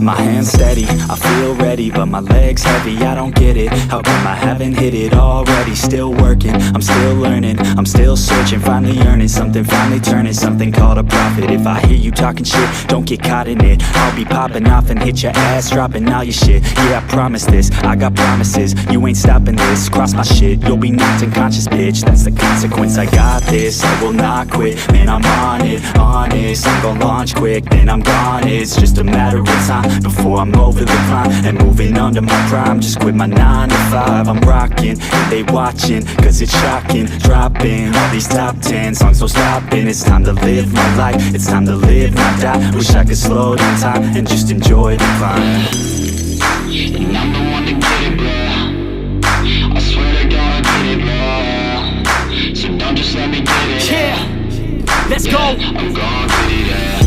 My hands steady, I feel ready, but my legs heavy, I don't get it. How come I haven't hit it already? Still working, I'm still learning, I'm still searching, finally earning something, finally turning something called a profit. If I hear you talking shit, don't get caught in it. I'll be popping off and hit your ass, dropping all your shit. Yeah, I promise this, I got promises, you ain't stopping this. Cross my shit, you'll be knocked unconscious, bitch. That's the consequence, I got this, I will not quit. Man, I'm on it, honest, I'm gon' launch quick, then I'm gone. It's just a matter of time before I'm over the climb and moving under my prime. Just quit my 9 to 5, I'm rocking, and they watching, cause it's shocking. Dropping all these top 10 songs, no stopping. It's time to live my life, it's time to live, not die. Wish I could slow down time and just enjoy the climb. And I'm the one to get it, bro. I swear to God I get it, bro. So don't just let me get it. Yeah, let's go. I'm gon' get it, yeah.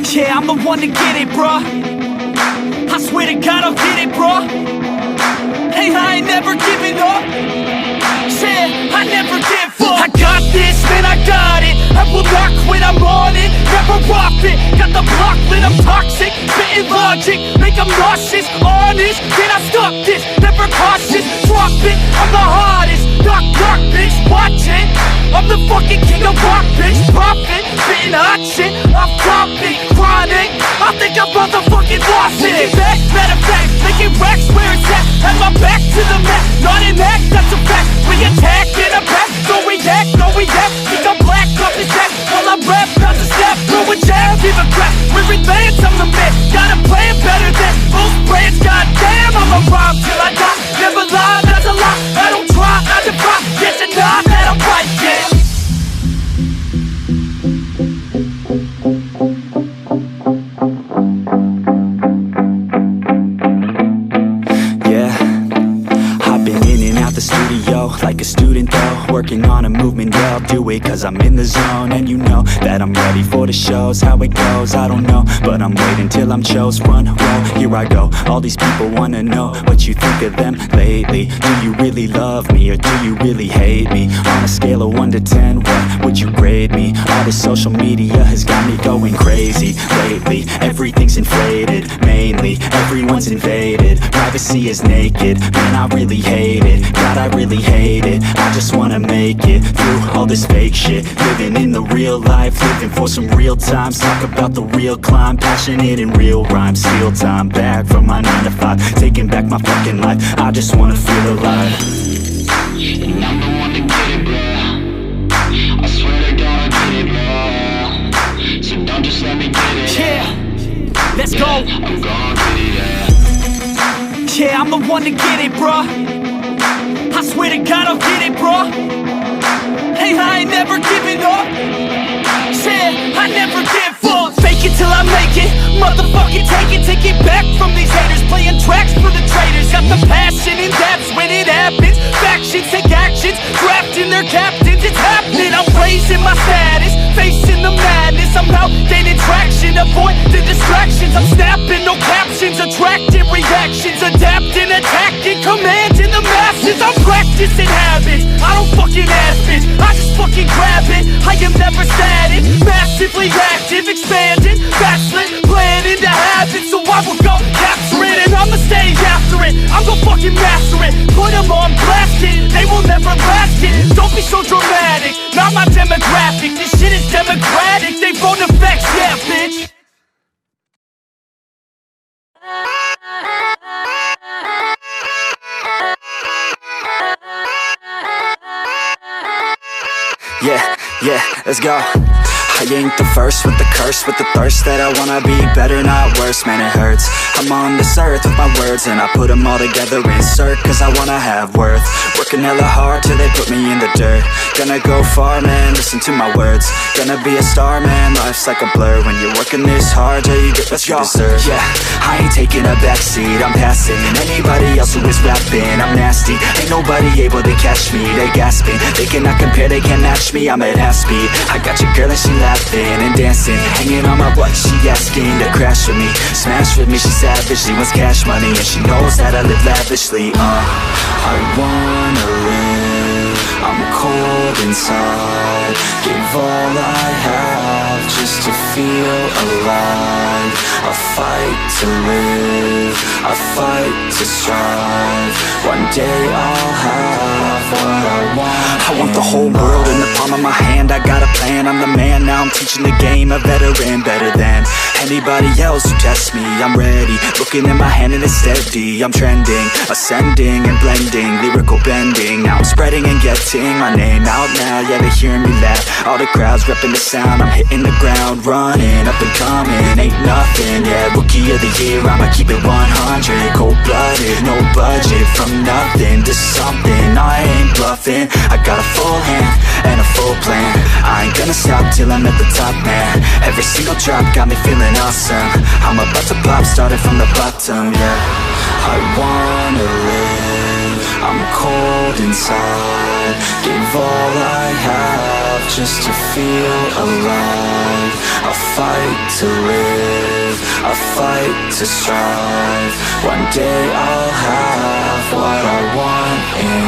Yeah, I'm the one to get it, bruh. I swear to God I'll get it, bruh. Hey, I ain't never giving up. Yeah, I never give up. I got this, man, I got it. I will not quit, I'm on it. Never rock it. Got the block lit, I'm toxic. Spitting logic, make them nauseous. Honest, can I stop this? Never cautious, drop it. I'm the hardest. Knock, knock, bitch, watch it. I'm the fucking king of rock, bitch. Profit, spitting hot shit. I'm topic, chronic. I think I'm motherfucking lost it. Making back, matter of fact, making racks where it's at. Have my back to the mat, not an act, that's a fact. We attack in a pack, no react, no react. Think I'm black, up his back, while I rap, bounce a snap, throw a jab, give a crap. We're advanced, I'm the man, got a plan better than most brands. Goddamn, I'm a rhyme till I die. Never lie, that's a lie. I don't try, I defy. Yes and nah, that I'm right, yeah. The studio, like a student though, working on a movement, yeah, I'll do it cause I'm in the zone. And you know that I'm ready for the shows. How it goes, I don't know, but I'm waiting till I'm chose. Front row, here I go. All these people wanna know what you think of them lately. Do you really love me or do you really hate me? On a scale of 1 to 10, what would you grade me? All this social media has got me going crazy lately. Everything's inflated, mainly everyone's invaded. Privacy is naked, man, I really hate it. God, I really hate it. I just wanna make it through all this fake shit. Living in the real life, living for some real times. Talk about the real climb, passionate in real rhymes. Steal time back from my 9 to 5, taking back my fucking life. I just wanna feel alive. And I'm the one to get it, bro. I swear to God I get it, bro. So don't just let me get it. Yeah, let's go. I'm gon' get it, yeah. Yeah, I'm the one to get it, bruh. I swear to God I'll get it, bro. Hey, I ain't never giving up. Yeah, I never give up. Fake it till I make it. Motherfucking take it back from these haters. Playing tracks for the traitors. Got the passion in depths when it happens. Factions take actions, drafting their captains. It's happening, I'm raising my status, facing the madness. I'm out gaining traction, avoid the distractions. I'm snapping, no captions, attracting reactions. Adapting, attacking, commanding the masses. I'm practicing habits, I don't fucking ask bitch, I just fucking grab it. I am never static, massively active, expanding, backslid, planning to have it. So I will go capture it, and I'ma stay after it. I'm gon' fucking master it, put them on blast it. They will never last it, don't be so dramatic. Not my demographic, this shit is democratic. They phone effects, yeah bitch. Yeah, let's go. I ain't the first with the curse, with the thirst that I wanna be better, not worse, man it hurts. I'm on this earth with my words and I put them all together, insert, cause I wanna have worth. Working hella hard till they put me in the dirt. Gonna go far, man, listen to my words. Gonna be a star, man, life's like a blur. When you're working this hard, yeah, you get what you deserve. Yeah, I ain't taking a backseat, I'm passing anybody else who is rapping. I'm nasty, ain't nobody able to catch me. They gasping, they cannot compare, they can't match me. I'm at half speed, I got your girl and she laughing and dancing, hanging on my butt, she asking to crash with me, smash with me, she savage, she wants cash money, and she knows that I live lavishly. I wanna live, I'm cold inside, give all I have just to feel alive. I'll fight to live, I fight to strive. One day I'll have what I want. I want the whole world in the palm of my hand. I got a plan, I'm the man. Now I'm teaching the game, a veteran, better than anybody else who tests me. I'm ready, looking at my hand and it's steady. I'm trending, ascending and blending, lyrical bending. Now I'm spreading and getting my name out now. Yeah, they hearing me laugh, all the crowds repping the sound. I'm hitting the ground, running, up and coming, ain't nothing. Yeah, rookie of the year, I'ma keep it 100. Cold-blooded, no budget, from nothing to something. I ain't bluffing, I got a full hand and a full plan. I ain't gonna stop till I'm at the top, man. Every single drop got me feeling awesome. I'm about to pop, started from the bottom, yeah. I wanna live, I'm cold inside. Give all I have just to feel alive. I fight to live, I fight to strive. One day I'll have what I want in